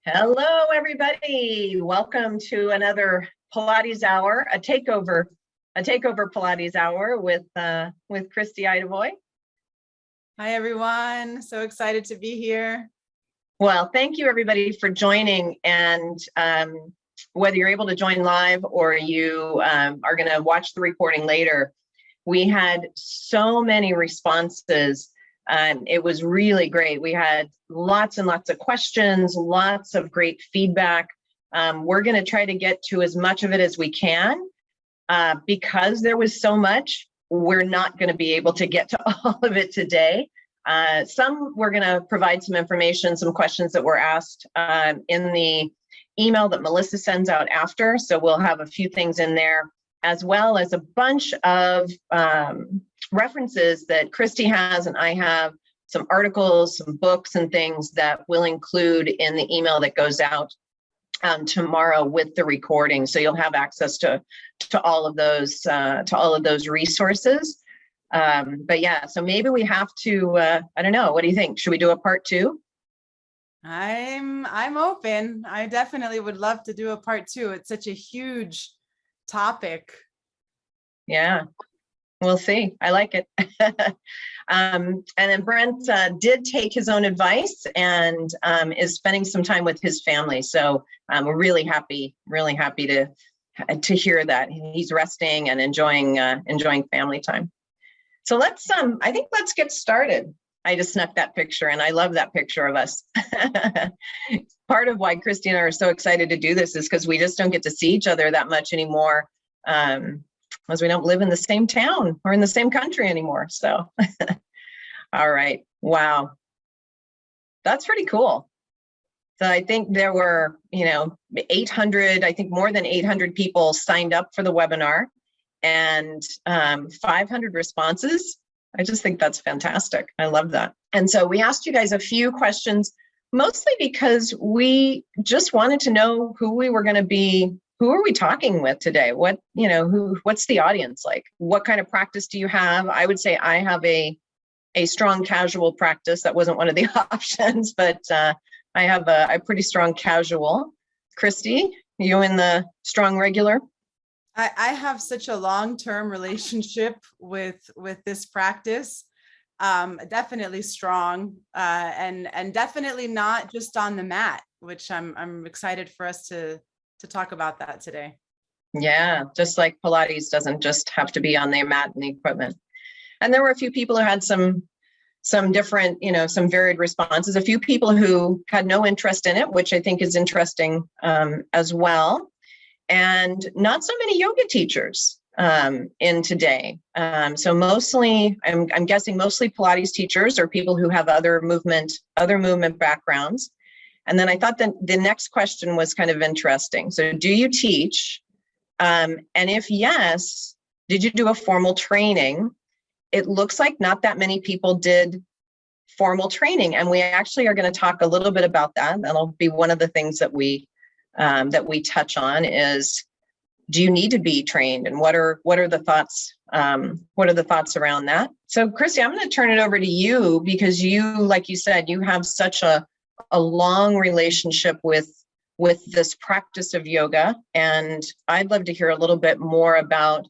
Hello, everybody. Welcome to another Pilates hour, a takeover Pilates hour with Christi Idavoy. Hi, everyone. So excited to be here. Well, thank you, everybody, for joining. And whether you're able to join live or you are going to watch the recording later, we had so many responses. It was really great. We had lots and lots of questions, lots of great feedback. We're going to try to get to as much of it as we can. Because there was so much, we're not going to be able to get to all of it today. We're going to provide some information, some questions that were asked in the email that Melissa sends out after. So we'll have a few things in there, as well as a bunch of references that Christi has and I have, some articles, some books and things that we'll include in the email that goes out tomorrow with the recording. So you'll have access to all of those resources. But yeah, so maybe we have to, I don't know, what do you think? Should we do a part 2? I'm open. I definitely would love to do a part 2. It's such a huge topic. Yeah, we'll see. I like it. And then Brent did take his own advice and is spending some time with his family. So we're really happy to hear that he's resting and enjoying family time. So let's get started. I just snuck that picture and I love that picture of us. Part of why Christi and I are so excited to do this is because we just don't get to see each other that much anymore. As we don't live in the same town or in the same country anymore. So, all right. Wow. That's pretty cool. So I think there were, 800, I think more than 800 people signed up for the webinar and 500 responses. I just think that's fantastic. I love that. And so we asked you guys a few questions, mostly because we just wanted to know who we were going to be. Who are we talking with today? What's the audience like? What kind of practice do you have? I would say I have a strong casual practice. That wasn't one of the options, but I have a pretty strong casual. Christi, you in the strong regular? I have such a long-term relationship with this practice. Definitely strong and definitely not just on the mat, which I'm excited for us to talk about that today. Yeah, just like Pilates doesn't just have to be on the mat and the equipment. And there were a few people who had some different, some varied responses, a few people who had no interest in it, which I think is interesting as well. And not so many yoga teachers in today. So mostly, I'm guessing mostly Pilates teachers or people who have other movement backgrounds. And then I thought that the next question was kind of interesting. So do you teach? And if yes, did you do a formal training? It looks like not that many people did formal training. And we actually are going to talk a little bit about that. That'll be one of the things that we touch on is, do you need to be trained? And what are the thoughts? What are the thoughts around that? So Christi, I'm going to turn it over to you because you, like you said, you have such a long relationship with this practice of yoga. And I'd love to hear a little bit more about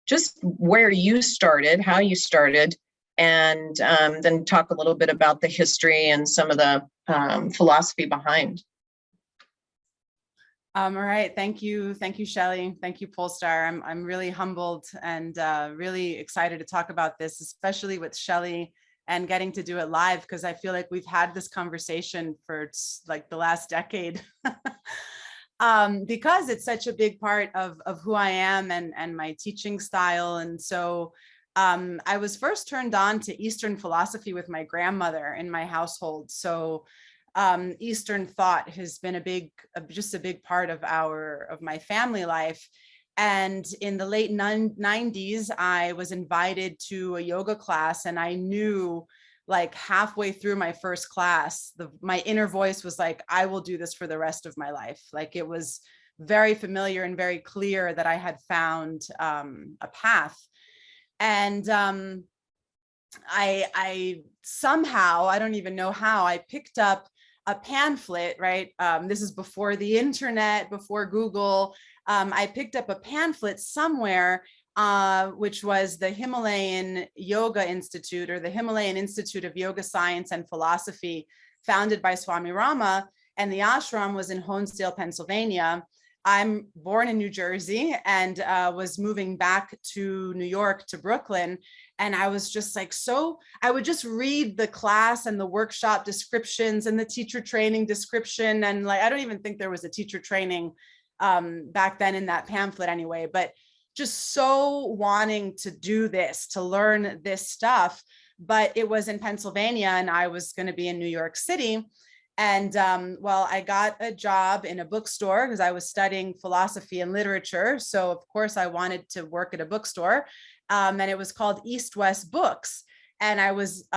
just where you started, how you started, and then talk a little bit about the history and some of the philosophy behind. All right. Thank you, Shelly. Thank you, Polestar. I'm really humbled and really excited to talk about this, especially with Shelly and getting to do it live, because I feel like we've had this conversation for like the last decade because it's such a big part of who I am and my teaching style. And so I was first turned on to Eastern philosophy with my grandmother in my household. So Eastern thought has been just a big part of my family life. And in the late 90s, I was invited to a yoga class, and I knew like halfway through my first class, my inner voice was like, I will do this for the rest of my life. Like it was very familiar and very clear that I had found a path. And I somehow, I don't even know how, I picked up a pamphlet, right? This is before the internet, before Google. I picked up a pamphlet somewhere, which was the Himalayan Yoga Institute, or the Himalayan Institute of Yoga Science and Philosophy, founded by Swami Rama. And the ashram was in Honesdale, Pennsylvania. I'm born in New Jersey and was moving back to New York, to Brooklyn. And I was just like, I would just read the class and the workshop descriptions and the teacher training description. And like, I don't even think there was a teacher training back then in that pamphlet anyway, but just so wanting to do this, to learn this stuff. But it was in Pennsylvania and I was going to be in New York City. And well, I got a job in a bookstore because I was studying philosophy and literature. So of course I wanted to work at a bookstore, and it was called East West Books. And I was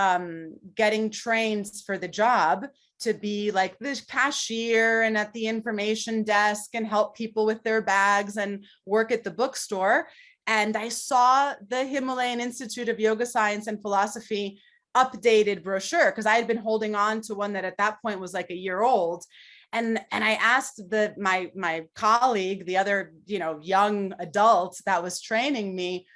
getting trained for the job to be like the cashier and at the information desk and help people with their bags and work at the bookstore. And I saw the Himalayan Institute of Yoga Science and Philosophy updated brochure, because I had been holding on to one that at that point was like a year old. And I asked my colleague, the other, young adult that was training me,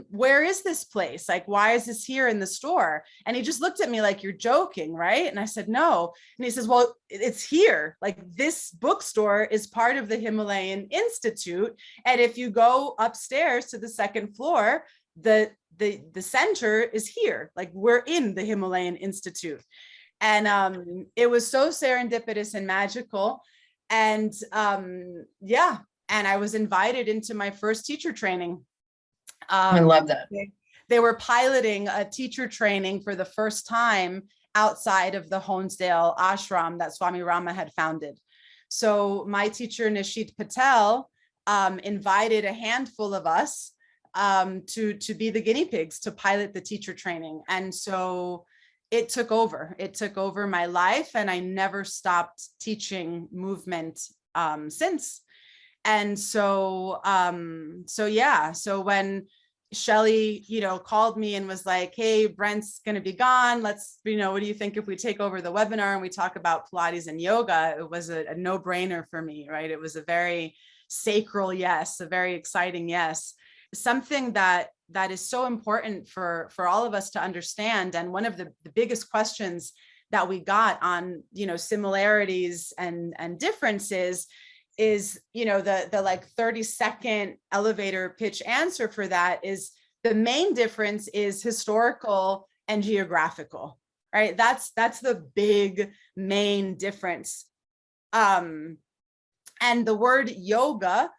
where is this place? Like, why is this here in the store? And he just looked at me like, you're joking, right? And I said, no. And he says, well, it's here. Like, this bookstore is part of the Himalayan Institute. And if you go upstairs to the second floor, the center is here. Like, we're in the Himalayan Institute. And it was so serendipitous and magical. And yeah, and I was invited into my first teacher training. I love that. They were piloting a teacher training for the first time outside of the Honesdale ashram that Swami Rama had founded. So my teacher, Nishit Patel, invited a handful of us to be the guinea pigs to pilot the teacher training. And so it took over my life, and I never stopped teaching movement since. And so yeah, so when Shelly, called me and was like, hey, Brent's going to be gone. Let's, what do you think if we take over the webinar and we talk about Pilates and yoga? It was a no-brainer for me, right? It was a very sacral yes, a very exciting yes. Something that is so important for all of us to understand. And one of the biggest questions that we got on, similarities and differences is, the like 30-second elevator pitch answer for that is the main difference is historical and geographical, right? That's the big main difference. And the word yoga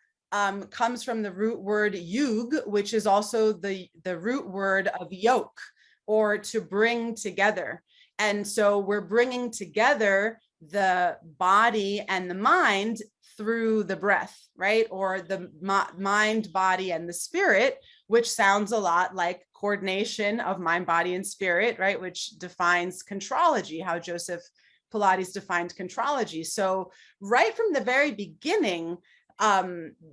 comes from the root word yug, which is also the root word of yoke, or to bring together. And so we're bringing together the body and the mind through the breath, right? Or the mind, body, and the spirit, which sounds a lot like coordination of mind, body, and spirit, right? Which defines contrology, how Joseph Pilates defined contrology. So right from the very beginning,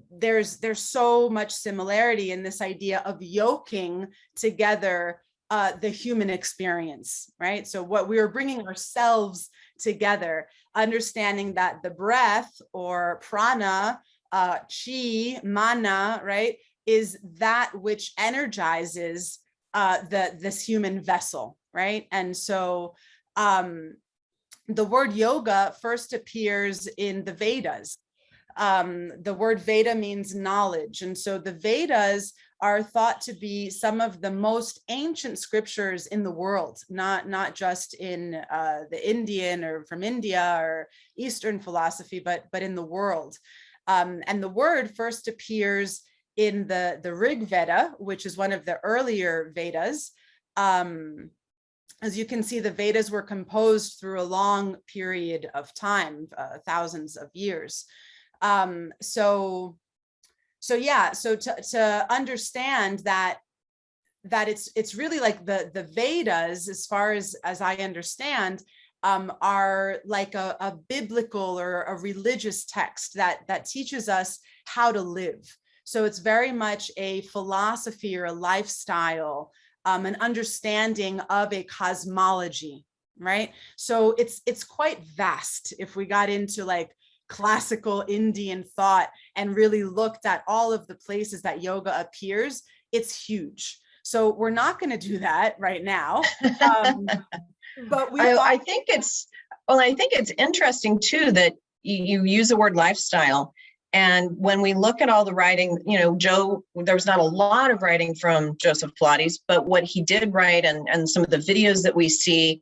there's so much similarity in this idea of yoking together the human experience, right? So what we are bringing ourselves together, understanding that the breath, or prana, chi, mana, right, is that which energizes this human vessel, right? And so the word yoga first appears in the Vedas. The word Veda means knowledge. And so the Vedas are thought to be some of the most ancient scriptures in the world, not just in the Indian or from India or Eastern philosophy, but in the world. And the word first appears in the Rig Veda, which is one of the earlier Vedas. As you can see, the Vedas were composed through a long period of time, thousands of years. So yeah, so to understand that it's really like the Vedas, as far as I understand, are like a biblical or a religious text that teaches us how to live. So it's very much a philosophy or a lifestyle, an understanding of a cosmology, right? So it's quite vast if we got into like classical Indian thought and really looked at all of the places that yoga appears. It's huge. So we're not going to do that right now. But we I think it's, well, I think it's interesting too that you use the word lifestyle. And when we look at all the writing, you know, Joe, there's not a lot of writing from Joseph Pilates, but what he did write and some of the videos that we see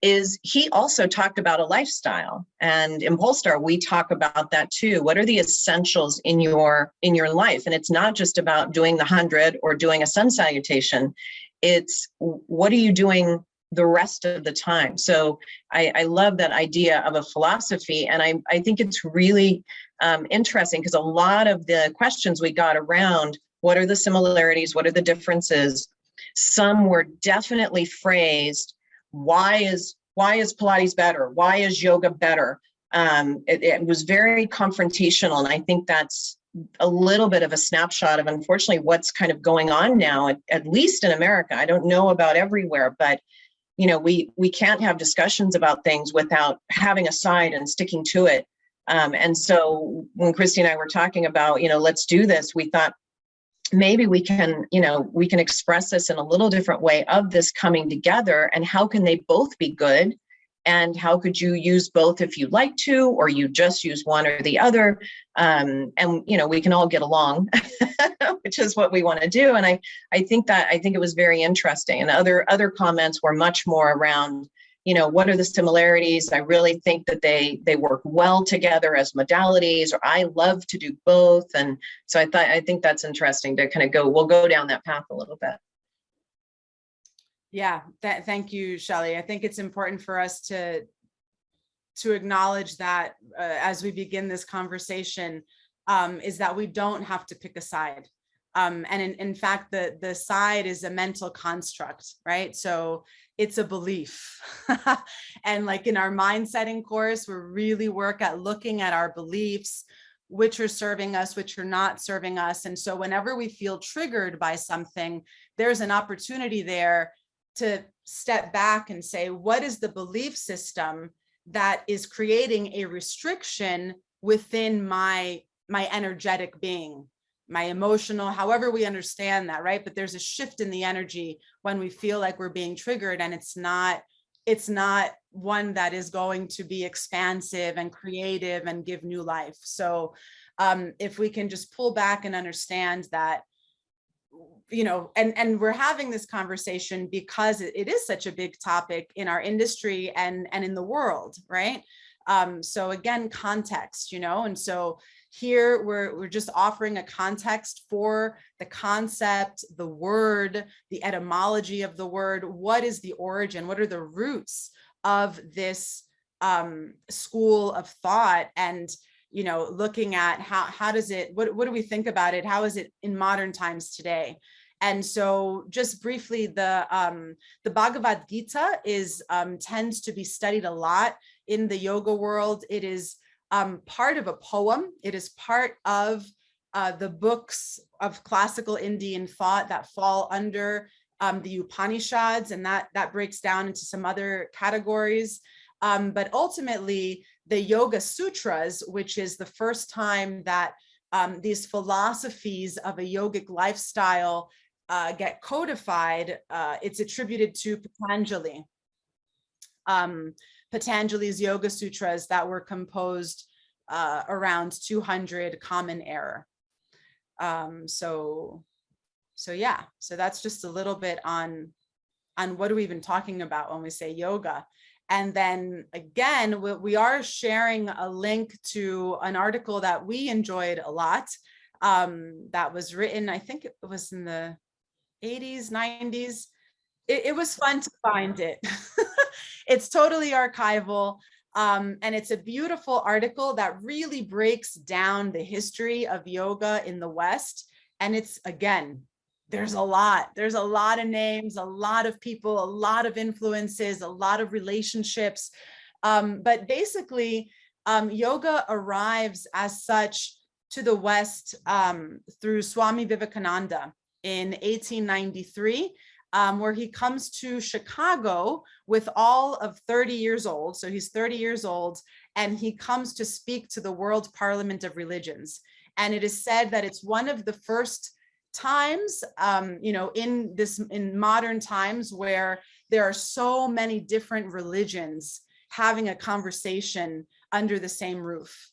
is he also talked about a lifestyle. And in Polestar, we talk about that too. What are the essentials in your life? And it's not just about doing the 100 or doing a sun salutation. It's what are you doing the rest of the time? So I love that idea of a philosophy. And I think it's really interesting because a lot of the questions we got around, what are the similarities? What are the differences? Some were definitely phrased, why is Pilates better? Why is yoga better? It was very confrontational. And I think that's a little bit of a snapshot of, unfortunately, what's kind of going on now, at least in America. I don't know about everywhere, but you know, we can't have discussions about things without having a side and sticking to it. And so when Christi and I were talking about, you know, let's do this, we thought maybe we can, you know, we can express this in a little different way of this coming together, and how can they both be good? And how could you use both if you'd like to, or you just use one or the other? And, you know, we can all get along, which is what we want to do. And I think it was very interesting. And other comments were much more around, you know, what are the similarities? I really think that they work well together as modalities, or I love to do both. And so I think that's interesting to kind of we'll go down that path a little bit. Yeah, thank you, Shelly. I think it's important for us to acknowledge that as we begin this conversation, is that we don't have to pick a side. And in fact, the side is a mental construct, right? So it's a belief. And like in our mind setting course, we really work at looking at our beliefs, which are serving us, which are not serving us. And so whenever we feel triggered by something, there's an opportunity there to step back and say, what is the belief system that is creating a restriction within my energetic being, my emotional, however we understand that, right? But there's a shift in the energy when we feel like we're being triggered, and it's not one that is going to be expansive and creative and give new life. So if we can just pull back and understand that, you know, and we're having this conversation because it is such a big topic in our industry and in the world, right? So again, context, you know, and so here we're just offering a context for the concept, the word, the etymology of the word. What is the origin? What are the roots of this school of thought? And you know, looking at how does it, what do we think about it? How is it in modern times today? And so just briefly, the Bhagavad Gita tends to be studied a lot in the yoga world. It is part of a poem. It is part of the books of classical Indian thought that fall under the Upanishads, and that breaks down into some other categories. But ultimately, the Yoga Sutras, which is the first time that these philosophies of a yogic lifestyle get codified, it's attributed to Patanjali. Patanjali's Yoga Sutras that were composed around 200 Common Era. So yeah, so that's just a little bit on what are we even talking about when we say yoga. And then again, we are sharing a link to an article that we enjoyed a lot that was written, I think it was in the 80s, 90s. It was fun to find it. It's totally archival. And it's a beautiful article that really breaks down the history of yoga in the West. And it's, again, there's a lot of names, a lot of people, a lot of influences, a lot of relationships. But basically, yoga arrives as such to the West through Swami Vivekananda in 1893. where he comes to Chicago with all of 30 years old. So he's 30 years old, and he comes to speak to the World Parliament of Religions. And it is said that it's one of the first times, in modern times, where there are so many different religions having a conversation under the same roof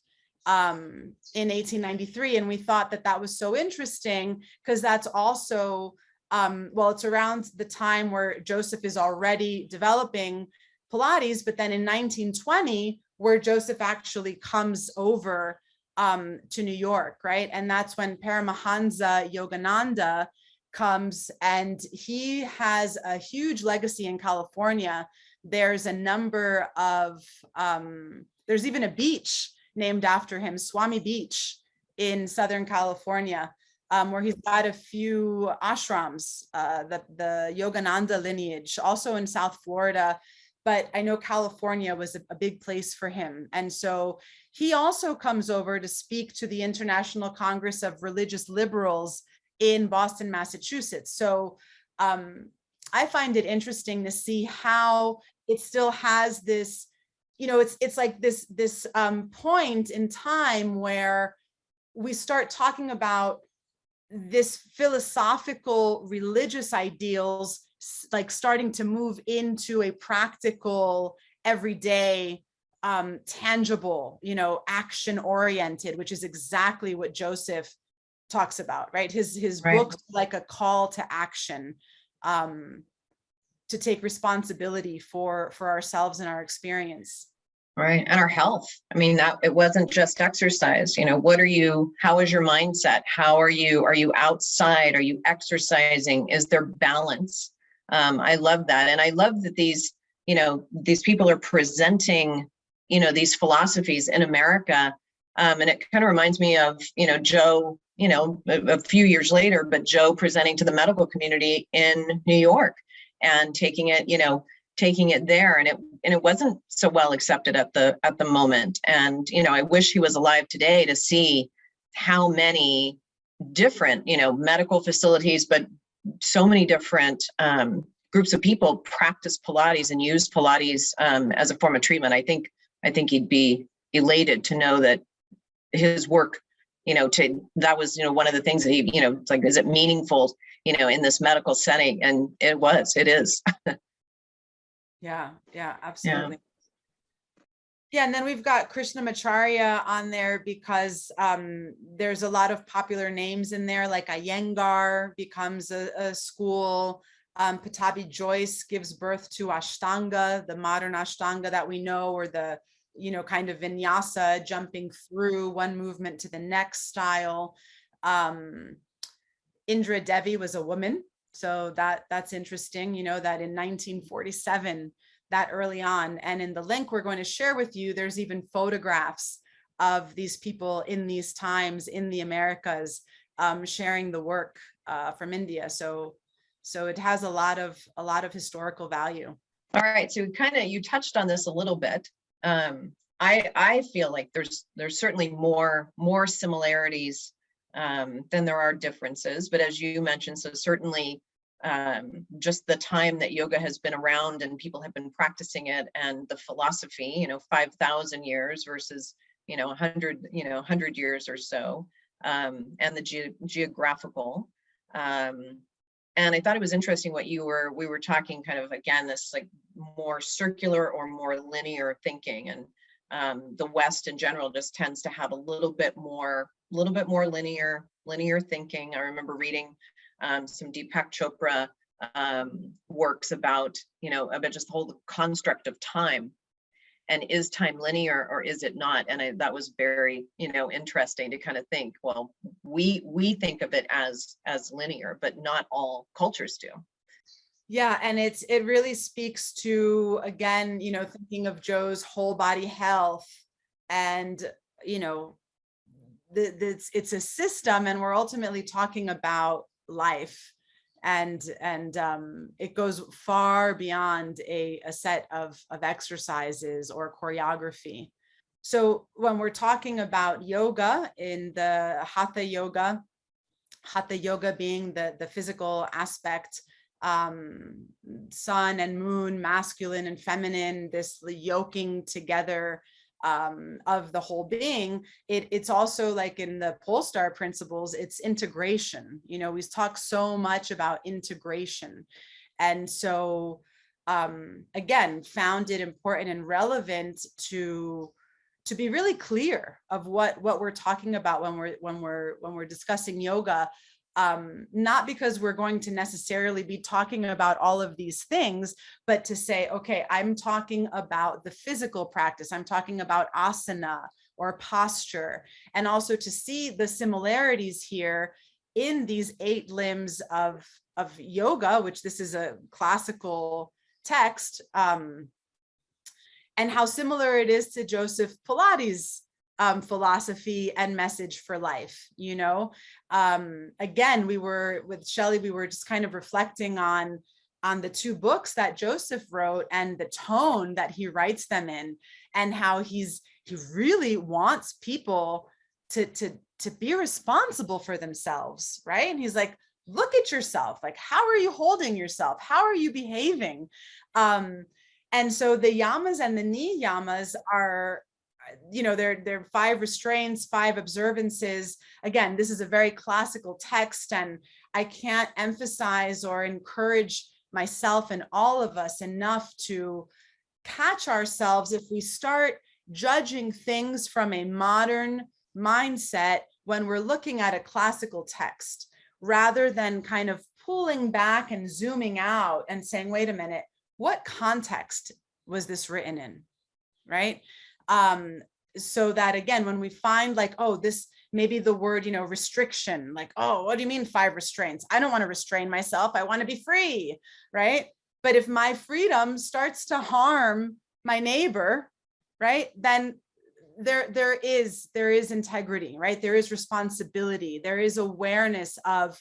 in 1893. And we thought that that was so interesting because that's also, it's around the time where Joseph is already developing Pilates, but then in 1920, where Joseph actually comes over to New York, right? And that's when Paramahansa Yogananda comes, and he has a huge legacy in California. There's a number of, there's even a beach named after him, Swami Beach in Southern California, where he's got a few ashrams, the Yogananda lineage, also in South Florida. But I know California was a big place for him. And so he also comes over to speak to the International Congress of Religious Liberals in Boston, Massachusetts. So I find it interesting to see how it still has this, it's like this point in time where we start talking about this philosophical religious ideals, like starting to move into a practical, everyday, tangible, action oriented, which is exactly what Joseph talks about, right? His Right. book's like a call to action, to take responsibility for ourselves and our experience. Right. And our health. I mean, that it wasn't just exercise. How is your mindset? Are you outside? Are you exercising? Is there balance? I love that. And I love that these people are presenting, these philosophies in America. And it kind of reminds me of, Joe, a few years later, but Joe presenting to the medical community in New York and taking it there. And it wasn't so well accepted at the moment. And, I wish he was alive today to see how many different, medical facilities, but so many different groups of people practice Pilates and use Pilates as a form of treatment. I think he'd be elated to know that his work, that was, one of the things that he, it's like, is it meaningful, in this medical setting? And it is. Yeah, absolutely. Yeah, and then we've got Krishnamacharya on there because there's a lot of popular names in there, like Iyengar becomes a school. Patabi Joyce gives birth to Ashtanga, the modern Ashtanga that we know, or the, kind of vinyasa, jumping through one movement to the next style. Indra Devi was a woman. So that's interesting, that in 1947, that early on. And in the link we're going to share with you, there's even photographs of these people in these times in the Americas, sharing the work from India. So it has a lot of historical value. All right. So you touched on this a little bit. I feel like there's certainly more similarities than there are differences. But as you mentioned, so certainly just the time that yoga has been around and people have been practicing it, and the philosophy, 5,000 years versus, 100 years or so, and the geographical. And I thought it was interesting what we were talking kind of, again, this like more circular or more linear thinking. And the West in general just tends to have a little bit more linear thinking. I remember reading some Deepak Chopra works about just the whole construct of time, and is time linear or is it not? And that was very interesting to kind of think, well, we think of it as linear, but not all cultures do. Yeah, and it really speaks to, again, thinking of Joe's whole body health, and it's a system, and we're ultimately talking about life, and it goes far beyond a set of exercises or choreography. So when we're talking about yoga, in the hatha yoga being the physical aspect, sun and moon, masculine and feminine, this yoking together of the whole being. It's also like in the Polestar principles, it's integration. You know, we talk so much about integration. And so, again, found it important and relevant to be really clear of what we're talking about when we're discussing yoga. Not because we're going to necessarily be talking about all of these things, but to say, okay, I'm talking about the physical practice. I'm talking about asana or posture, and also to see the similarities here in these 8 limbs of yoga, which this is a classical text, and how similar it is to Joseph Pilates' philosophy and message for life. You know, again, we were with Shelly, we were just kind of reflecting on the 2 books that Joseph wrote and the tone that he writes them in, and how he really wants people to be responsible for themselves, right? And he's like, look at yourself, like, how are you holding yourself? How are you behaving? And so the yamas and the niyamas are, you know, they're 5 restraints, 5 observances. Again, this is a very classical text, and I can't emphasize or encourage myself and all of us enough to catch ourselves if we start judging things from a modern mindset when we're looking at a classical text, rather than kind of pulling back and zooming out and saying, wait a minute, what context was this written in, right? So that, again, when we find like, oh, this, maybe the word, you know, restriction, like, oh, what do you mean 5 restraints? I don't want to restrain myself. I want to be free, right? But if my freedom starts to harm my neighbor, right, then there is integrity, right? There is responsibility. There is awareness of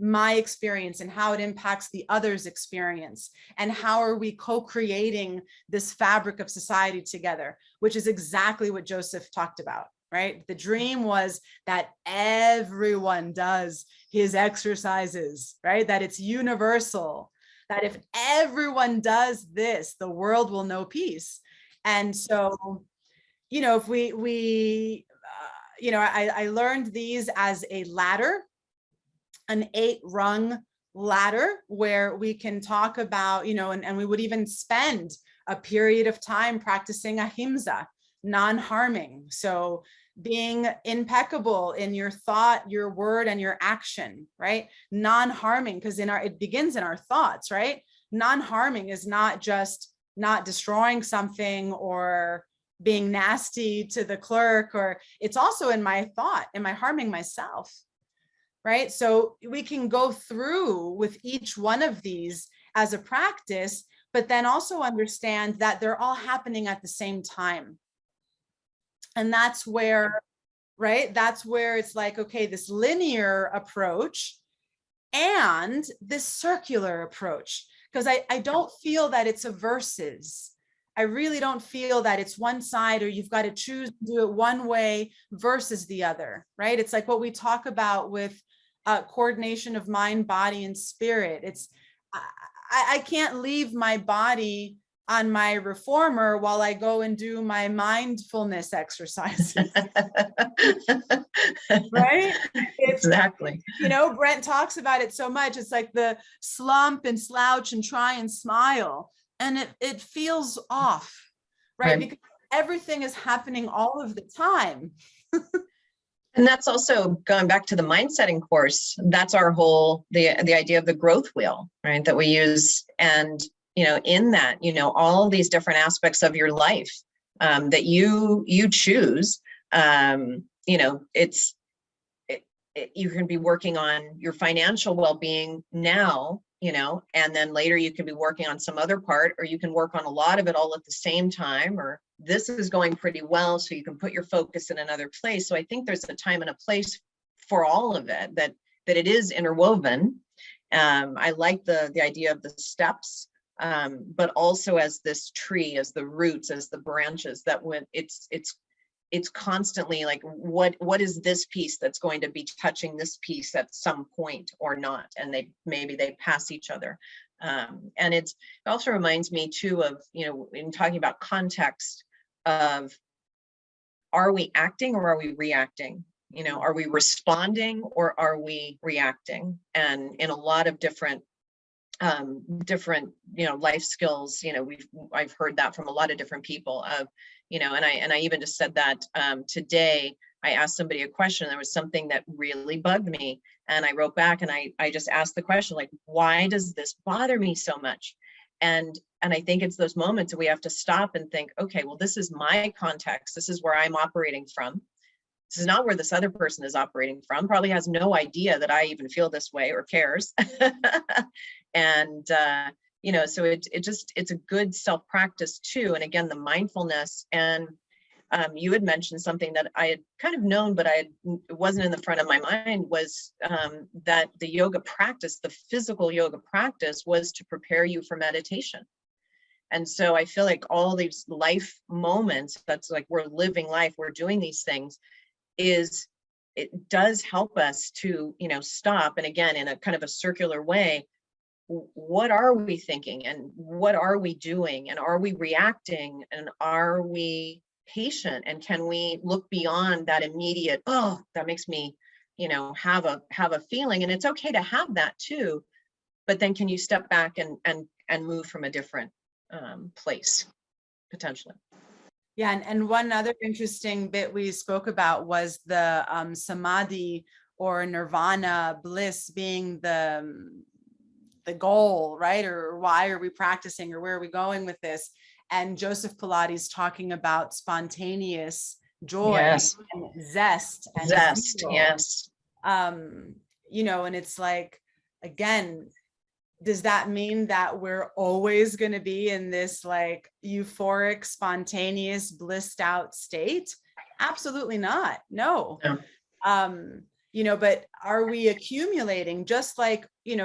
my experience and how it impacts the other's experience, and how are we co-creating this fabric of society together, which is exactly what Joseph talked about, right? The dream was that everyone does his exercises, right? That it's universal, that if everyone does this, the world will know peace. And so, you know, if we you know, I learned these as a ladder, an 8-rung ladder, where we can talk about, you know, and we would even spend a period of time practicing ahimsa, non-harming. So being impeccable in your thought, your word, and your action, right? Non-harming, because it begins in our thoughts, right? Non-harming is not just not destroying something or being nasty to the clerk, or it's also in my thought, am I harming myself? Right? So we can go through with each one of these as a practice, but then also understand that they're all happening at the same time. And that's where, right? That's where it's like, okay, this linear approach and this circular approach, because I don't feel that it's a versus. I really don't feel that it's one side, or you've got to choose to do it one way versus the other, right? It's like what we talk about with coordination of mind, body, and spirit. It's I can't leave my body on my reformer while I go and do my mindfulness exercises. Right? Exactly. You know, Brent talks about it so much. It's like the slump and slouch and try and smile, and it feels off, right? Because everything is happening all of the time. And that's also going back to the mind setting course. That's our whole, the idea of the growth wheel, right? That we use. And, you know, in that, you know, all these different aspects of your life that you choose, you know, you can be working on your financial well-being now, you know, and then later you can be working on some other part, or you can work on a lot of it all at the same time, or this is going pretty well, so you can put your focus in another place. So I think there's a time and a place for all of it, that it is interwoven. I like the idea of the steps, but also as this tree, as the roots, as the branches, that when it's it's constantly like, what is this piece that's going to be touching this piece at some point or not? And maybe they pass each other. And it also reminds me too of, in talking about context of, are we acting or are we reacting? Are we responding or are we reacting? And in a lot of different life skills, I've heard that from a lot of different people of, and I even just said that today. I asked somebody a question. There was something that really bugged me, and I wrote back and I just asked the question, like, why does this bother me so much? And I think it's those moments that we have to stop and think, okay, well, this is my context. This is where I'm operating from. This is not where this other person is operating from, probably has no idea that I even feel this way or cares. And, so it's a good self-practice too. And again, the mindfulness, and you had mentioned something that I had kind of known, but it wasn't in the front of my mind, was that the yoga practice, the physical yoga practice, was to prepare you for meditation. And so I feel like all these life moments, that's like, we're living life, we're doing these things, it does help us to, stop. And again, in a kind of a circular way, what are we thinking and what are we doing? And are we reacting? And are we patient? And can we look beyond that immediate, oh, that makes me, have a feeling? And it's okay to have that too. But then can you step back and move from a different place, potentially? Yeah, and one other interesting bit we spoke about was the samadhi or nirvana bliss being the goal, right? Or why are we practicing, or where are we going with this? And Joseph Pilates talking about spontaneous joy, yes, and zest and zest, feel. yes. And it's like, again, does that mean that we're always going to be in this like euphoric, spontaneous, blissed out state? Absolutely not. No. But are we accumulating, just like in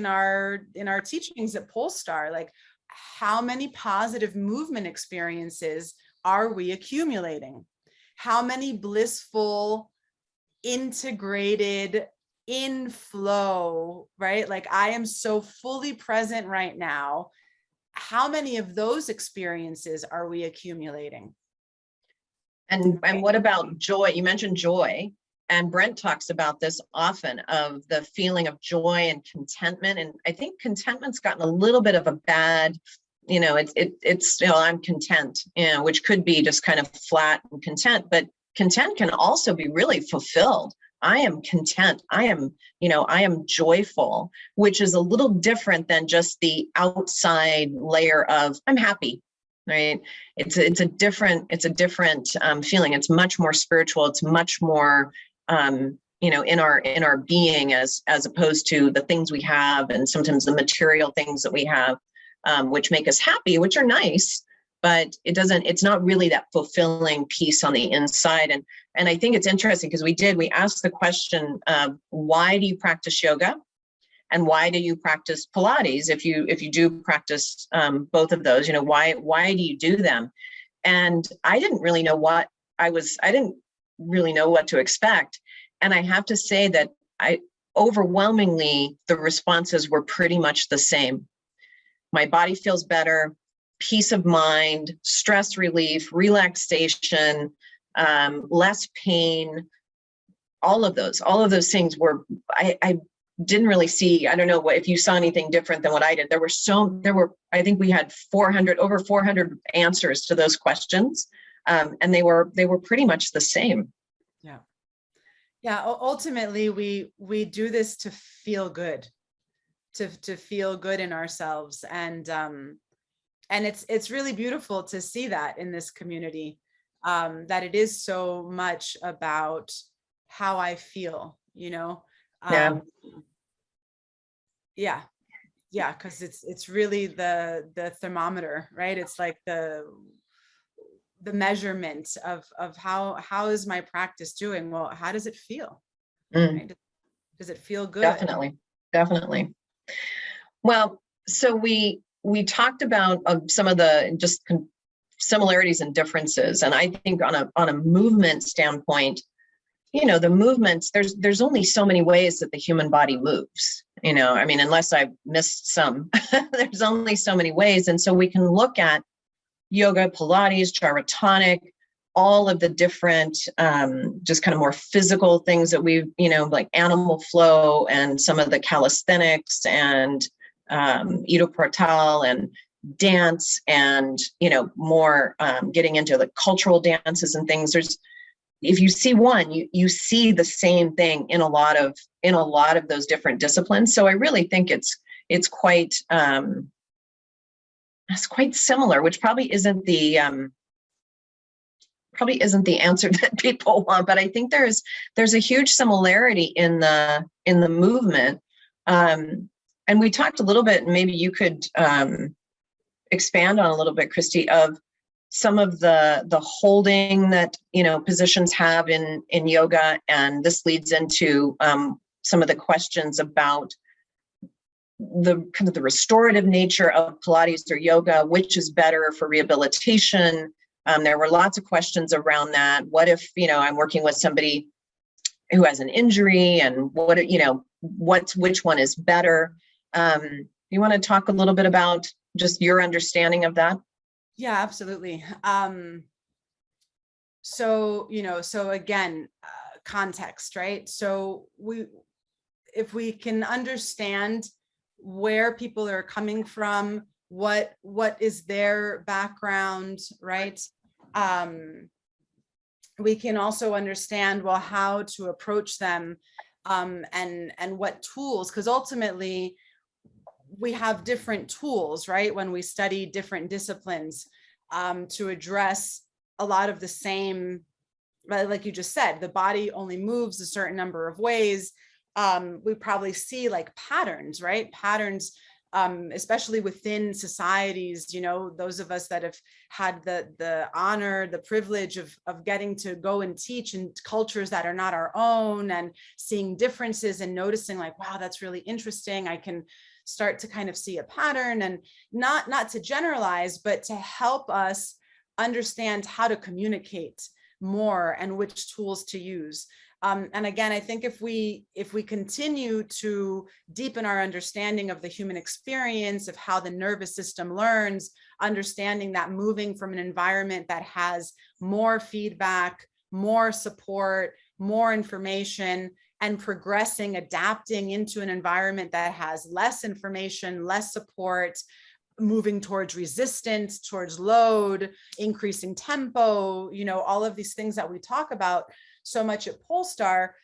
our teachings at Polestar, like how many positive movement experiences are we accumulating? How many blissful, integrated, in flow, right? Like I am so fully present right now. How many of those experiences are we accumulating? And what about joy? You mentioned joy, and Brent talks about this often, of the feeling of joy and contentment. And I think contentment's gotten a little bit of a bad, it's I'm content, which could be just kind of flat and content, but content can also be really fulfilled. I am content. I am joyful, which is a little different than just the outside layer of I'm happy, right? It's a different feeling. It's much more spiritual. It's much more, in our being, as opposed to the things we have, and sometimes the material things that we have, which make us happy, which are nice, but it's not really that fulfilling piece on the inside. And I think it's interesting because we asked the question of, why do you practice yoga? And why do you practice Pilates? If you do practice both of those, why do you do them? And I didn't really know what to expect. And I have to say that overwhelmingly, the responses were pretty much the same. My body feels better, peace of mind, stress relief, relaxation, less pain. All of those things were, I didn't really see, I don't know if you saw anything different than what I did. I think we had over 400 answers to those questions. And they were pretty much the same. Yeah. Yeah. Ultimately, we do this to feel good, to feel good in ourselves. And it's really beautiful to see that in this community, that it is so much about how I feel, Yeah. Yeah. Cause it's really the thermometer, right? It's like the measurement of how is my practice doing? Well, how does it feel? Right? Does it feel good? Definitely. Well, so we talked about some of the, just similarities and differences. And I think on a movement standpoint, the movements, there's only so many ways that the human body moves, I mean, unless I missed some, there's only so many ways. And so we can look at yoga, Pilates, gyrotonic, all of the different, just kind of more physical things that we've, like animal flow and some of the calisthenics and Ido Portal and dance and, more getting into the cultural dances and things. If you see one, you see the same thing in a lot of those different disciplines. So I really think it's quite similar, which probably isn't the answer that people want, but I think there's a huge similarity in the movement. And we talked a little bit, and maybe you could expand on a little bit, Christi, of some of the holding that positions have in yoga, and this leads into some of the questions about the kind of the restorative nature of Pilates or yoga, which is better for rehabilitation. There were lots of questions around that. What if I'm working with somebody who has an injury, and which one is better? You want to talk a little bit about just your understanding of that? Yeah, absolutely. So again, context, right? So if we can understand where people are coming from, what is their background, right? We can also understand, well, how to approach them, and what tools, because ultimately we have different tools, right? When we study different disciplines, to address a lot of the same, like you just said, the body only moves a certain number of ways. We probably see like patterns, right? Patterns, especially within societies, those of us that have had the honor, the privilege of getting to go and teach in cultures that are not our own, and seeing differences and noticing like, wow, that's really interesting. I can start to kind of see a pattern, and not to generalize, but to help us understand how to communicate more and which tools to use. And again, I think if we continue to deepen our understanding of the human experience, of how the nervous system learns, understanding that moving from an environment that has more feedback, more support, more information, and progressing, adapting into an environment that has less information, less support, moving towards resistance, towards load, increasing tempo, all of these things that we talk about so much at Polestar,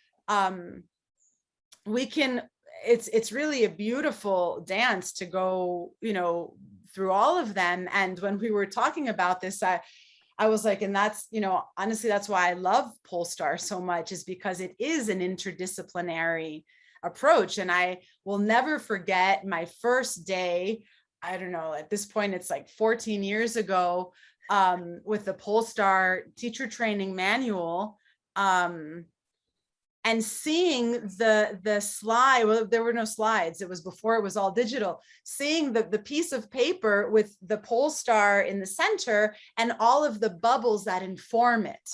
it's really a beautiful dance to go, through all of them. And when we were talking about this, I was like, and that's, honestly, that's why I love Polestar so much, is because it is an interdisciplinary approach. And I will never forget my first day, I don't know, at this point, it's like 14 years ago, with the Polestar teacher training manual, and seeing the slide. Well, there were no slides. It was before it was all digital. Seeing the piece of paper with the Polestar in the center and all of the bubbles that inform it.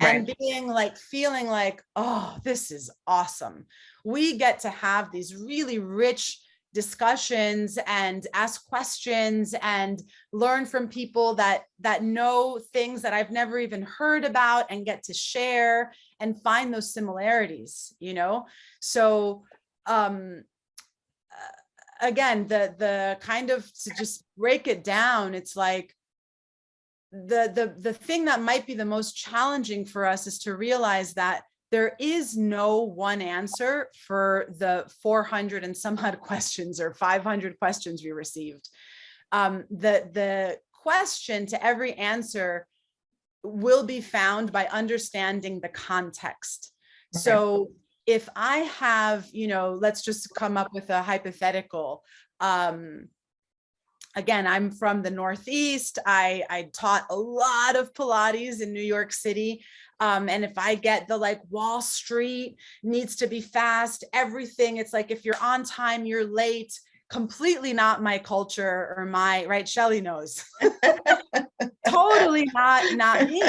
Right. And being like, feeling like, oh, this is awesome. We get to have these really rich discussions and ask questions and learn from people that know things that I've never even heard about, and get to share and find those similarities, So again, the kind of, to just break it down, it's like the thing that might be the most challenging for us is to realize that there is no one answer for the 400 and some odd questions or 500 questions we received. The question to every answer will be found by understanding the context. Okay. So if I have, let's just come up with a hypothetical. Again, I'm from the Northeast. I taught a lot of Pilates in New York City. And if I get the like Wall Street needs to be fast, everything, it's like, if you're on time, you're late, completely not my culture or right? Shelly knows. totally not me,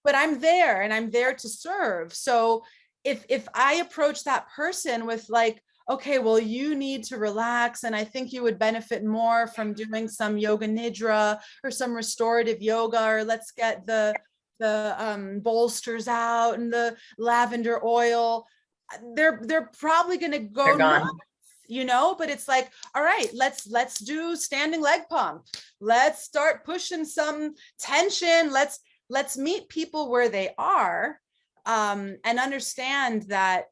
but I'm there and I'm there to serve. So if I approach that person with like, okay, well, you need to relax, and I think you would benefit more from doing some yoga nidra or some restorative yoga, or let's get the bolsters out and the lavender oil, they're probably going to go nuts, but it's like, all right, let's do standing leg pump. Let's start pushing some tension. Let's meet people where they are, and understand that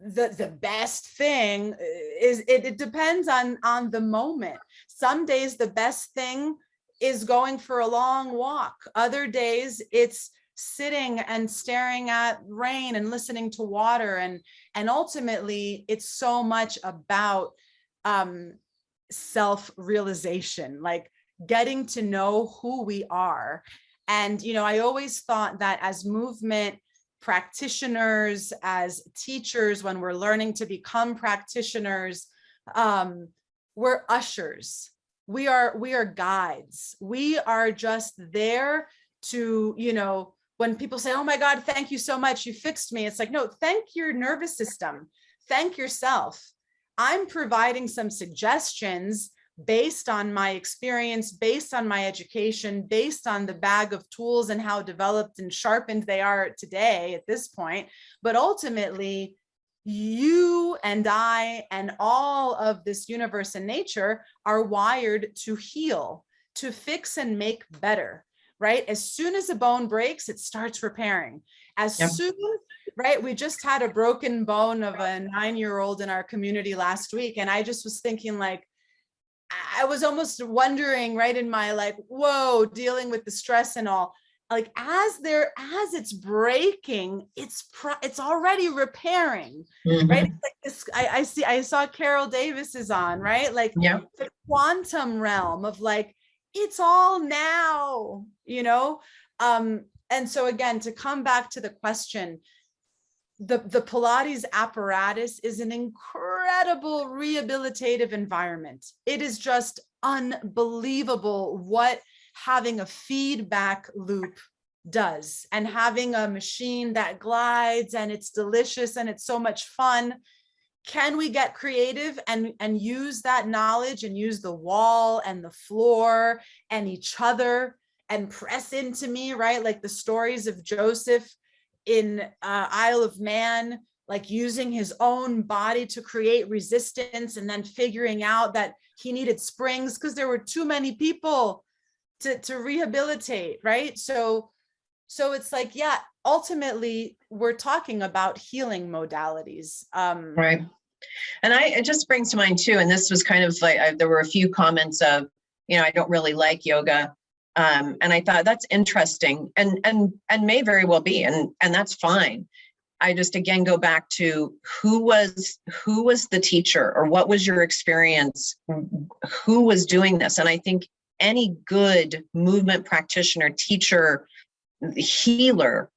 the best thing is it depends on the moment. Some days the best thing is going for a long walk. Other days it's sitting and staring at rain and listening to water, and ultimately it's so much about self-realization, like getting to know who we are. And I always thought that as movement practitioners, as teachers, when we're learning to become practitioners, we're ushers. We are guides. We are just there to, when people say, oh my God, thank you so much, you fixed me. It's like, no, thank your nervous system. Thank yourself. I'm providing some suggestions based on my experience, based on my education, based on the bag of tools and how developed and sharpened they are today at this point. But ultimately, you and I and all of this universe and nature are wired to heal, to fix and make better, right? As soon as a bone breaks, it starts repairing. As soon, right? We just had a broken bone of a 9-year-old in our community last week. And I just was thinking, like, I was almost wondering, right, in my like, whoa, dealing with the stress and all, like as it's breaking, it's already repairing, right? It's like this, I saw Carol Davis is on, right? Like the quantum realm of like, it's all now, and so again, to come back to the question, the Pilates apparatus is an incredible rehabilitative environment. It is just unbelievable what having a feedback loop does, and having a machine that glides and it's delicious and it's so much fun. Can we get creative and use that knowledge and use the wall and the floor and each other and press into me, right? Like the stories of Joseph in Isle of Man, like using his own body to create resistance, and then figuring out that he needed springs because there were too many people to rehabilitate, right? So it's like, ultimately we're talking about healing modalities. Right. And it just brings to mind too, and this was kind of like, there were a few comments of, I don't really like yoga. And I thought that's interesting and may very well be, and that's fine. I just, again, go back to who was the teacher, or what was your experience? Who was doing this? And I think any good movement practitioner, teacher, healer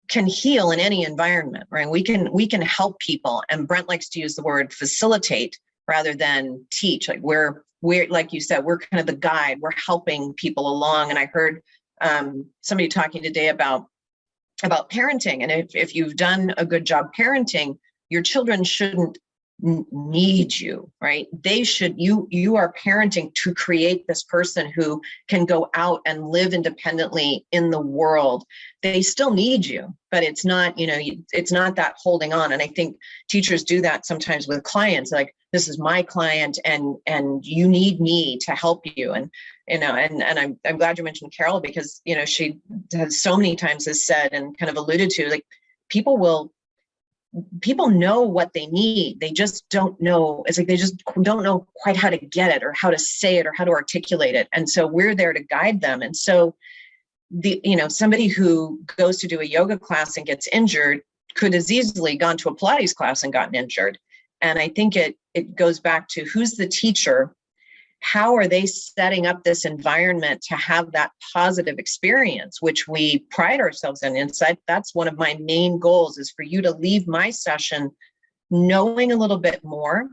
can heal in any environment, right? We can help people. And Brent likes to use the word facilitate rather than teach. Like we're like you said, we're kind of the guide. We're helping people along. And I heard somebody talking today about parenting. And if you've done a good job parenting, your children shouldn't need you, right? They should, you are parenting to create this person who can go out and live independently in the world. They still need you, but it's not, it's not that holding on. And I think teachers do that sometimes with clients, like, this is my client and you need me to help you. And, and I'm glad you mentioned Carol, because, she has so many times has said and kind of alluded to, like, people know what they need. They just don't know. It's like, they just don't know quite how to get it, or how to say it, or how to articulate it. And so we're there to guide them. And so somebody who goes to do a yoga class and gets injured could as easily gone to a Pilates class and gotten injured. And I think it goes back to who's the teacher. How are they setting up this environment to have that positive experience, which we pride ourselves in inside? That's one of my main goals, is for you to leave my session knowing a little bit more,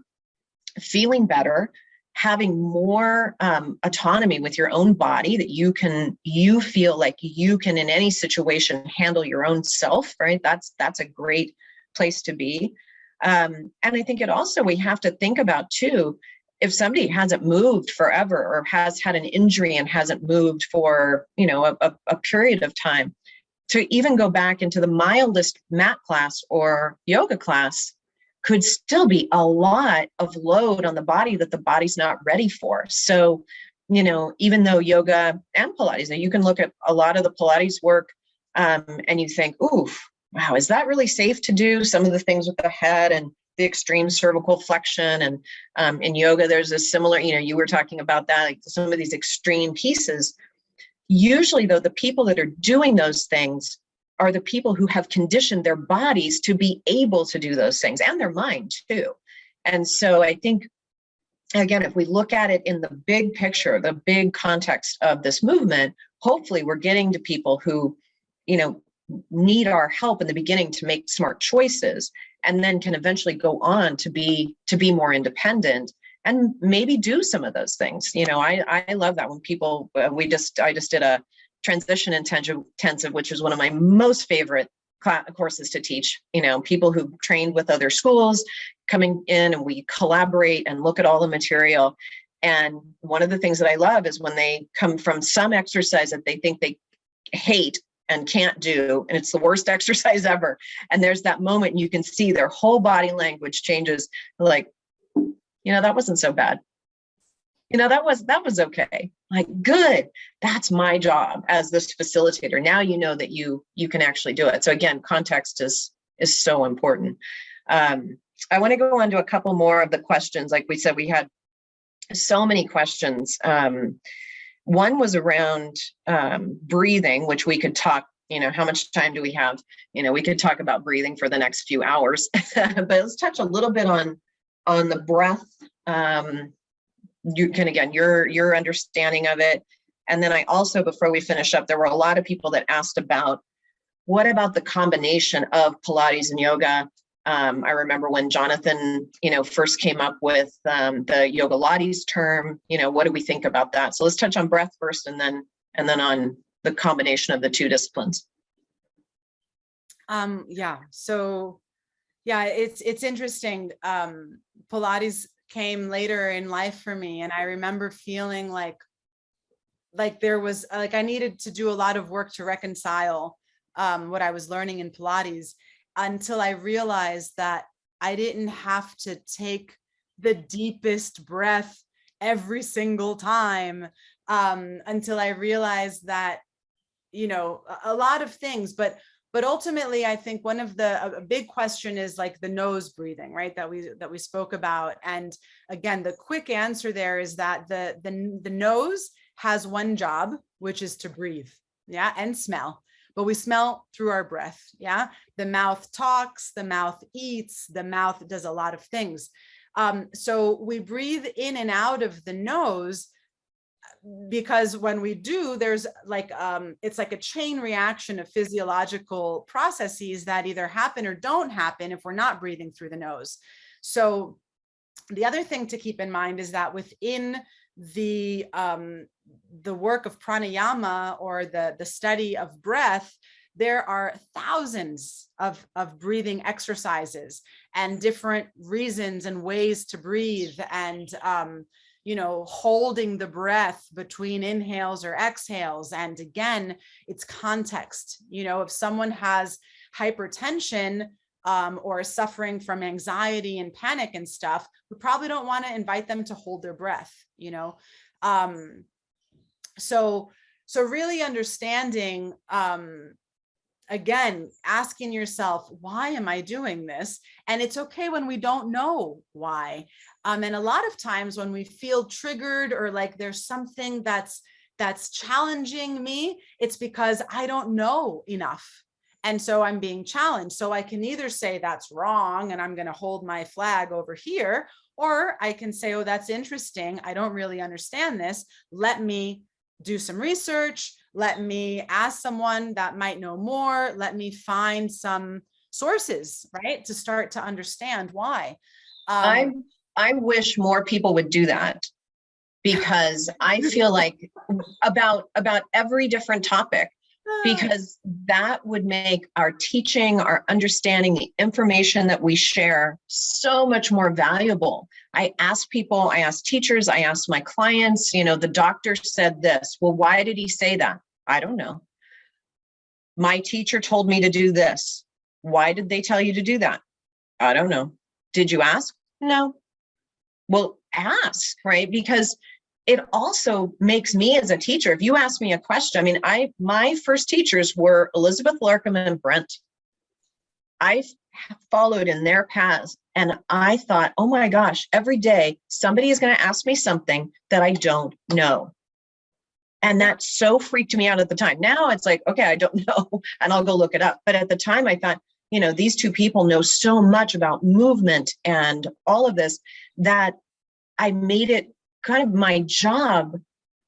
feeling better, having more autonomy with your own body, that you feel like you can in any situation handle your own self, right? That's a great place to be. And I think we have to think about too, if somebody hasn't moved forever or has had an injury and hasn't moved for, a period of time, to even go back into the mildest mat class or yoga class could still be a lot of load on the body that the body's not ready for. So, even though yoga and Pilates, now you can look at a lot of the Pilates work and you think, oof, wow, is that really safe to do? Some of the things with the head and the extreme cervical flexion, and in yoga, there's a similar, you were talking about that, like some of these extreme pieces. Usually though, the people that are doing those things are the people who have conditioned their bodies to be able to do those things, and their mind too. And so I think, again, if we look at it in the big picture, the big context of this movement, hopefully we're getting to people who, need our help in the beginning to make smart choices, and then can eventually go on to be more independent and maybe do some of those things. I love that when people, I just did a transition intensive, which is one of my most favorite courses to teach. People who trained with other schools coming in, and we collaborate and look at all the material. And one of the things that I love is when they come from some exercise that they think they hate and can't do, and it's the worst exercise ever. And there's that moment you can see their whole body language changes, like, that wasn't so bad. That was okay. Like, good. That's my job as this facilitator. Now you know that you can actually do it. So again, context is so important. I want to go on to a couple more of the questions. Like we said, we had so many questions. One was around breathing, which we could talk, how much time do we have? We could talk about breathing for the next few hours, but let's touch a little bit on the breath. You can, again, your understanding of it. And then I also, before we finish up, there were a lot of people that asked about, what about the combination of Pilates and yoga? I remember when Jonathan, first came up with the Yogalates term, what do we think about that? So let's touch on breath first, and then on the combination of the two disciplines. It's interesting. Pilates came later in life for me, and I remember feeling like there was, like, I needed to do a lot of work to reconcile what I was learning in Pilates, until I realized that I didn't have to take the deepest breath every single time, until I realized that, a lot of things, but ultimately, I think one of a big question is like the nose breathing, right? That we spoke about. And again, the quick answer there is that the nose has one job, which is to breathe, and smell. But we smell through our breath. The mouth talks, the mouth eats, the mouth does a lot of things. So we breathe in and out of the nose, because when we do, there's like, it's like a chain reaction of physiological processes that either happen or don't happen if we're not breathing through the nose. So the other thing to keep in mind is that within the work of pranayama, or the study of breath, there are thousands of breathing exercises and different reasons and ways to breathe, and holding the breath between inhales or exhales. And again, it's context. If someone has hypertension or suffering from anxiety and panic and stuff, we probably don't want to invite them to hold their breath, So really understanding, again, asking yourself, why am I doing this? And it's okay when we don't know why. And a lot of times when we feel triggered, or like there's something that's challenging me, it's because I don't know enough. And so I'm being challenged. So I can either say that's wrong and I'm going to hold my flag over here, or I can say, oh, that's interesting. I don't really understand this. Let me do some research. Let me ask someone that might know more. Let me find some sources, right, to start to understand why. I wish more people would do that. because I feel like about every different topic, because that would make our teaching, our understanding, the information that we share so much more valuable. I ask people, I ask teachers, I ask my clients, the doctor said this. Well, why did he say that? I don't know. My teacher told me to do this. Why did they tell you to do that? I don't know. Did you ask? No. Well, ask, right? Because it also makes me as a teacher, if you ask me a question, my first teachers were Elizabeth Larkham and Brent. I followed in their paths, and I thought, oh my gosh, every day somebody is going to ask me something that I don't know. And that so freaked me out at the time. Now it's like, okay, I don't know, and I'll go look it up. But at the time I thought, these two people know so much about movement and all of this that I made it kind of my job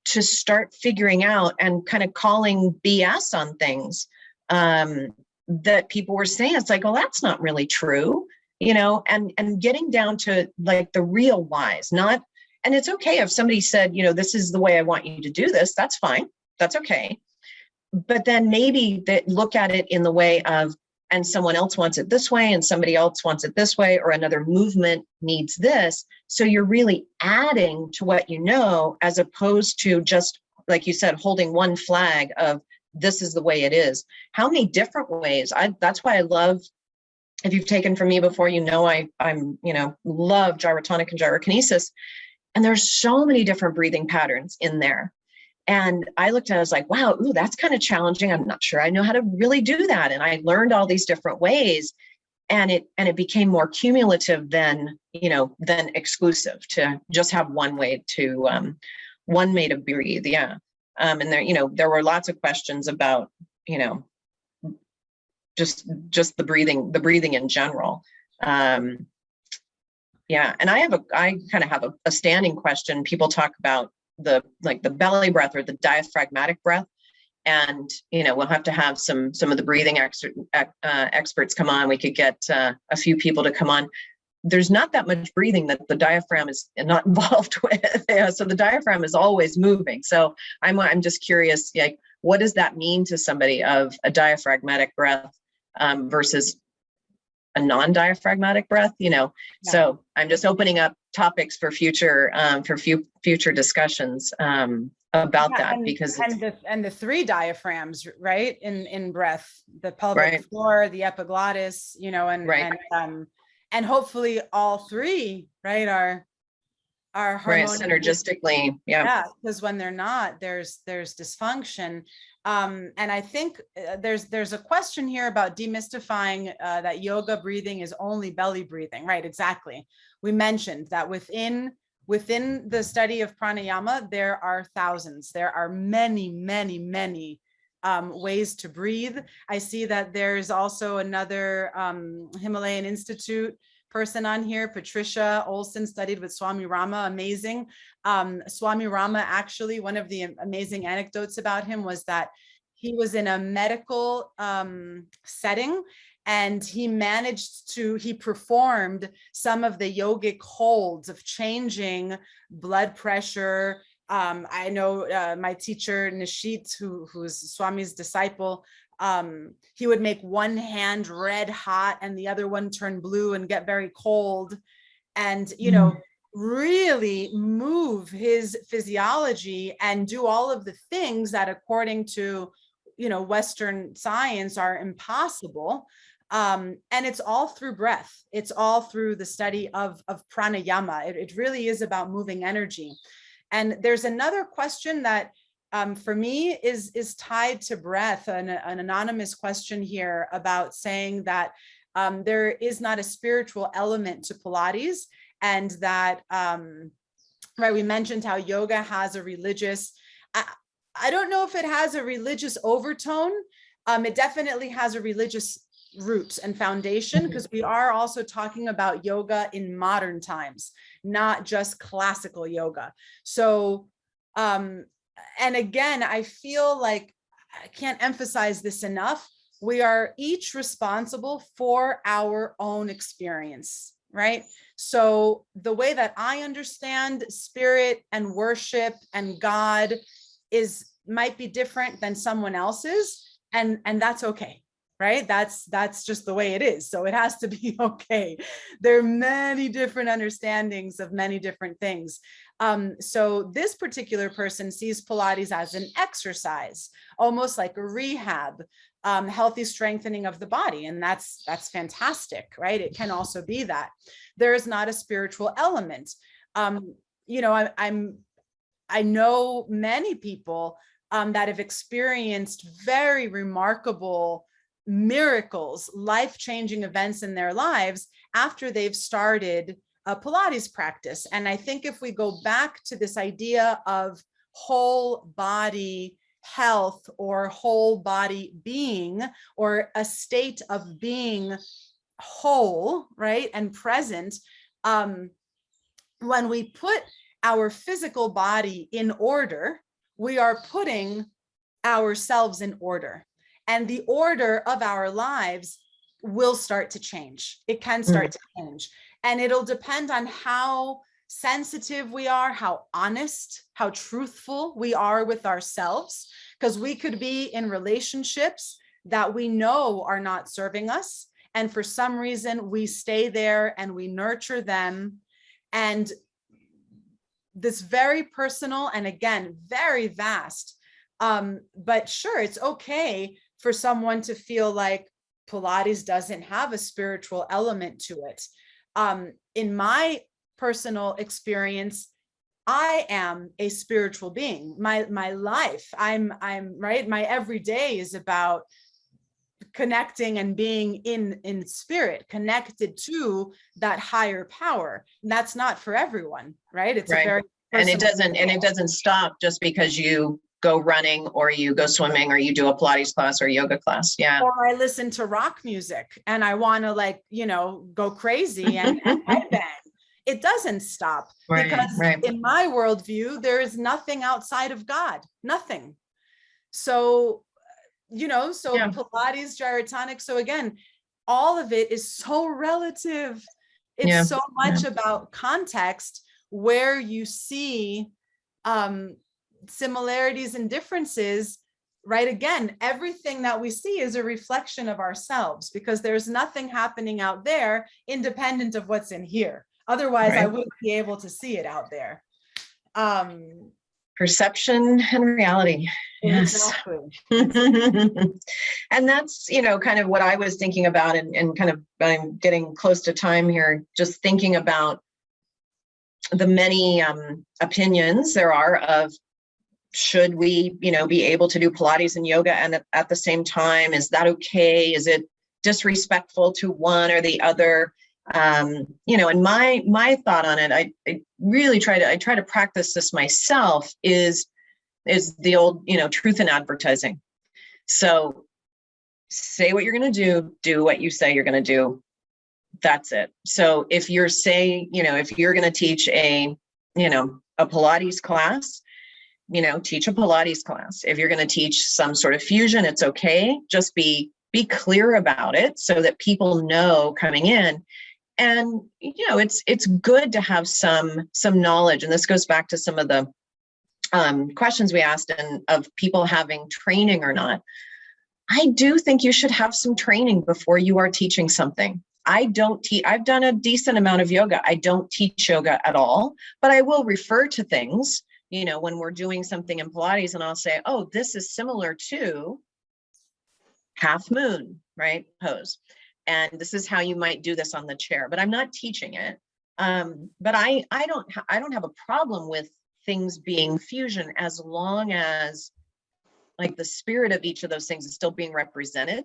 to start figuring out and kind of calling BS on things that people were saying. It's like, well, that's not really true, and getting down to like the real whys, not, and it's okay if somebody said, this is the way I want you to do this, that's fine. That's okay. But then maybe they look at it in the way of, and someone else wants it this way, and somebody else wants it this way, or another movement needs this. So you're really adding to what you know, as opposed to just, like you said, holding one flag of this is the way it is. How many different ways? That's why I love, if you've taken from me before, I'm love gyrotonic and gyrokinesis. And there's so many different breathing patterns in there. And I looked at it, I was like, wow, ooh, that's kind of challenging. I'm not sure I know how to really do that. And I learned all these different ways, and it became more cumulative than exclusive to just have one way to breathe. Yeah. And there were lots of questions about, just the breathing in general. Yeah. And I kind of have a standing question. People talk about the belly breath or the diaphragmatic breath. And, we'll have to have some of the breathing experts come on. We could get a few people to come on. There's not that much breathing that the diaphragm is not involved with. Yeah, so the diaphragm is always moving. So I'm just curious, like, what does that mean to somebody of a diaphragmatic breath versus a non-diaphragmatic breath, Yeah. So I'm just opening up topics for future discussions about that, because and the three diaphragms, right, in breath, the pelvic floor, the epiglottis, and hopefully all three, right, are harmonious, synergistically, yeah, because when they're not, there's dysfunction. And I think there's a question here about demystifying that yoga breathing is only belly breathing, right? Exactly. We mentioned that within the study of pranayama, there are thousands. There are many, many, many ways to breathe. I see that there's also another Himalayan Institute person on here, Patricia Olson, studied with Swami Rama, amazing. Swami Rama, actually, one of the amazing anecdotes about him was that he was in a medical setting, and he performed some of the yogic holds of changing blood pressure. I know my teacher, Nishit, who's Swami's disciple, he would make one hand red hot and the other one turn blue and get very cold, and really move his physiology and do all of the things that, according to Western science, are impossible. And it's all through breath. It's all through the study of pranayama. It really is about moving energy. And there's another question that for me is tied to breath, an anonymous question here about saying that there is not a spiritual element to Pilates, and that, right, we mentioned how yoga has a religious, I don't know if it has a religious overtone. It definitely has a religious roots and foundation, because we are also talking about yoga in modern times, not just classical yoga. So, and again, I feel like I can't emphasize this enough. We are each responsible for our own experience. right? So the way that I understand spirit and worship and God might be different than someone else's, and that's okay, right? That's just the way it is. So it has to be okay. There are many different understandings of many different things. So this particular person sees Pilates as an exercise, almost like a rehab, healthy strengthening of the body. And that's fantastic, right? It can also be that. There is not a spiritual element. I know many people that have experienced very remarkable miracles, life-changing events in their lives after they've started a Pilates practice. And I think if we go back to this idea of whole body health or whole body being, or a state of being whole, right, and present, when we put our physical body in order, we are putting ourselves in order, and the order of our lives will start to change. It can start to change, and it'll depend on how sensitive we are, how honest, how truthful we are with ourselves, because we could be in relationships that we know are not serving us, and for some reason we stay there and we nurture them. And this very personal, and again, very vast, but sure, it's okay for someone to feel like Pilates doesn't have a spiritual element to it. In my personal experience, I am a spiritual being. My life, I'm right. My everyday is about connecting and being in spirit, connected to that higher power. And that's not for everyone, right? It's right. a very and it doesn't stop just because you go running or you go swimming or you do a Pilates class or yoga class. Yeah. Or I listen to rock music and I want to go crazy and headbang. It doesn't stop, because in my worldview, there is nothing outside of God, nothing. So, Pilates, gyrotonic. So again, all of it is so relative. It's so much about context, where you see similarities and differences, right? Again, everything that we see is a reflection of ourselves, because there's nothing happening out there independent of what's in here. Otherwise, I wouldn't be able to see it out there. Perception and reality. Exactly. And that's, kind of what I was thinking about, and kind of, I'm getting close to time here, just thinking about the many opinions there are of, should we, be able to do Pilates and yoga and at the same time? Is that okay? Is it disrespectful to one or the other? And my thought on it, I really try to practice this myself, is the old, truth in advertising. So say what you're going to do what you say you're going to do. That's it. So if you're saying, if you're going to teach a Pilates class, teach a Pilates class. If you're going to teach some sort of fusion, it's okay. Just be clear about it so that people know coming in. And, it's good to have some knowledge. And this goes back to some of the questions we asked, and of people having training or not. I do think you should have some training before you are teaching something. I've done a decent amount of yoga. I don't teach yoga at all, but I will refer to things, when we're doing something in Pilates, and I'll say, oh, this is similar to half moon, right? Pose. And this is how you might do this on the chair, but I'm not teaching it. But I don't have a problem with things being fusion, as long as like the spirit of each of those things is still being represented,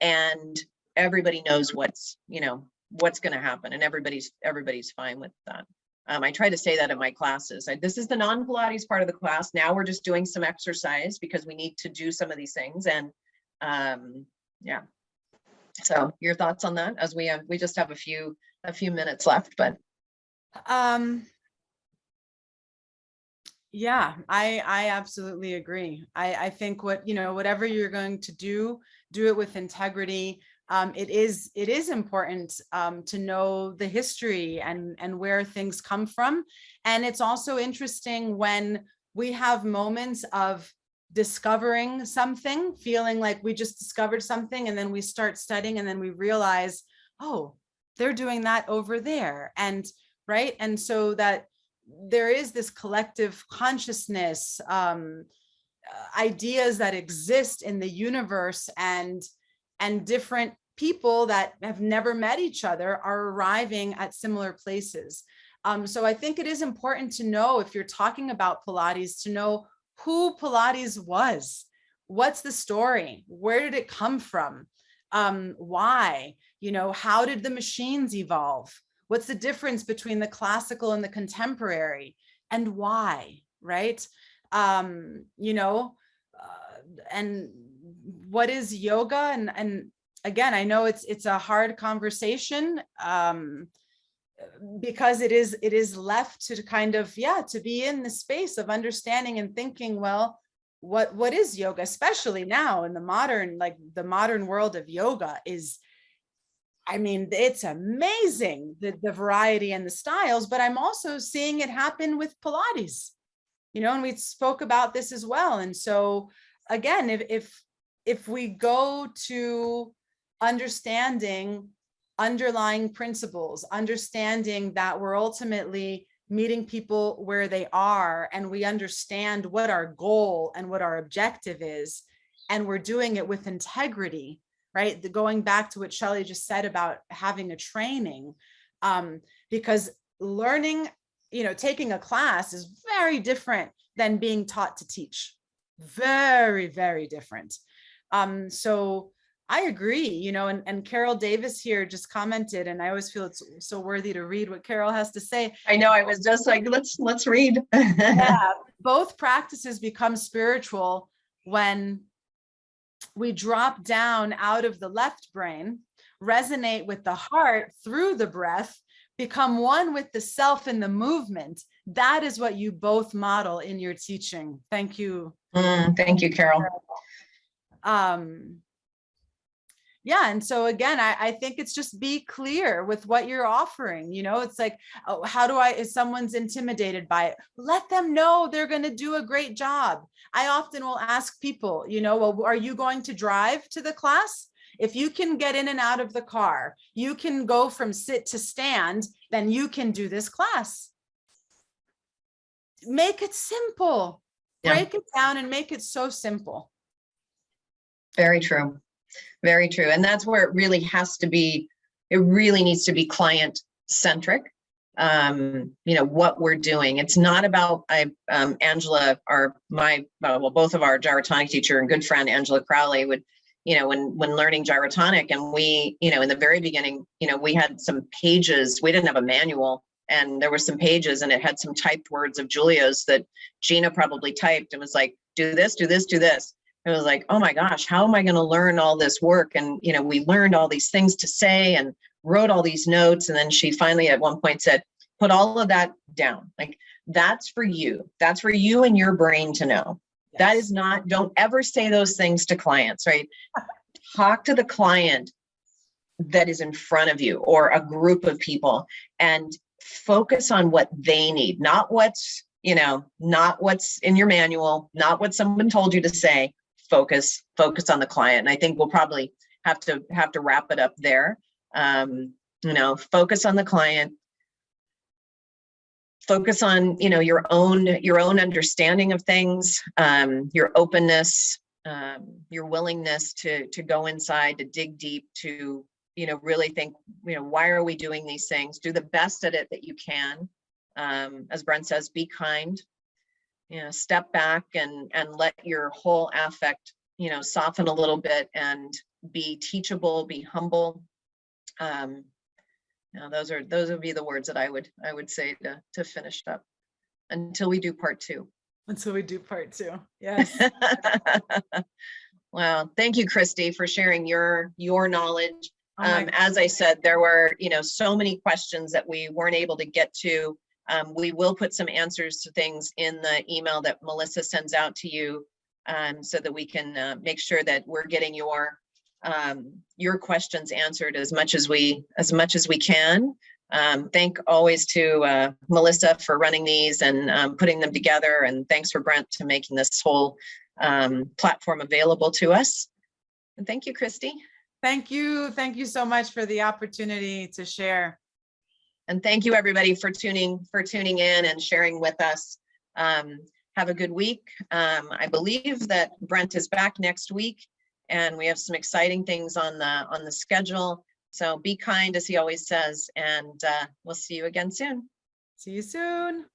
and everybody knows what's going to happen, and everybody's fine with that. I try to say that in my classes. This is the non-Pilates part of the class. Now we're just doing some exercise because we need to do some of these things. And yeah. So your thoughts on that, as we just have a few minutes left, but. Yeah, I absolutely agree. I think whatever you're going to do it with integrity. it is important to know the history and where things come from. And it's also interesting when we have moments of discovering something, feeling like we just discovered something, and then we start studying, and then we realize, oh, they're doing that over there. And right. And so that there is this collective consciousness, ideas that exist in the universe, and different people that have never met each other are arriving at similar places. So I think it is important to know, if you're talking about Pilates, to know who Pilates was. What's the story? Where did it come from? Why? How did the machines evolve? What's the difference between the classical and the contemporary, and why? Right? And what is yoga? And again, I know it's a hard conversation, because it is left to kind of, to be in the space of understanding and thinking, well, what is yoga, especially now in the modern world of yoga is, I mean, it's amazing, the variety and the styles, but I'm also seeing it happen with Pilates, and we spoke about this as well. And so again, if we go to understanding underlying principles, understanding that we're ultimately meeting people where they are, and we understand what our goal and what our objective is, and we're doing it with integrity, right? Going back to what Shelly just said about having a training, because learning, taking a class is very different than being taught to teach. Very, very different. So I agree, and Carol Davis here just commented, and I always feel it's so worthy to read what Carol has to say. I know, I was just like, let's read. Yeah, both practices become spiritual when we drop down out of the left brain, resonate with the heart through the breath, become one with the self in the movement. That is what you both model in your teaching. Thank you. Thank you, Carol. Yeah. And so again, I think it's just be clear with what you're offering. It's like, oh, if someone's intimidated by it, let them know they're going to do a great job. I often will ask people, well, are you going to drive to the class? If you can get in and out of the car, you can go from sit to stand, then you can do this class. Make it simple. Break it down and make it so simple. Very true. Very true. And that's where it really has to be. It really needs to be client centric. What we're doing. It's not about Angela, both of our gyrotonic teacher and good friend, Angela Crowley, would, when learning gyrotonic, and we, in the very beginning, we had some pages, we didn't have a manual, and there were some pages, and it had some typed words of Julia's that Gina probably typed and was like, do this, do this, do this. It was like, oh my gosh, how am I going to learn all this work? And, we learned all these things to say and wrote all these notes. And then she finally at one point said, put all of that down. Like, that's for you. That's for you and your brain to know. Yes. That is not, don't ever say those things to clients, right? Talk to the client that is in front of you or a group of people, and focus on what they need, not what's in your manual, not what someone told you to say. Focus on the client. And I think we'll probably have to wrap it up there. Focus on the client, focus on, your own understanding of things, your openness, your willingness to go inside, to dig deep, to, really think, why are we doing these things? Do the best at it that you can. As Brent says, be kind. Step back and let your whole affect, soften a little bit, and be teachable, be humble. Those would be the words that I would say to finish up until we do part two. Until we do part two. Yes. Well, thank you, Christi, for sharing your knowledge. As I said, there were, so many questions that we weren't able to get to. We will put some answers to things in the email that Melissa sends out to you, so that we can make sure that we're getting your your questions answered as much as we can. Thank always to Melissa for running these and putting them together, and thanks for Brent to making this whole platform available to us. And thank you, Christi. Thank you so much for the opportunity to share. And thank you everybody for tuning in and sharing with us. Have a good week. I believe that Brent is back next week, and we have some exciting things on the schedule. So be kind, as he always says, and we'll see you again soon. See you soon.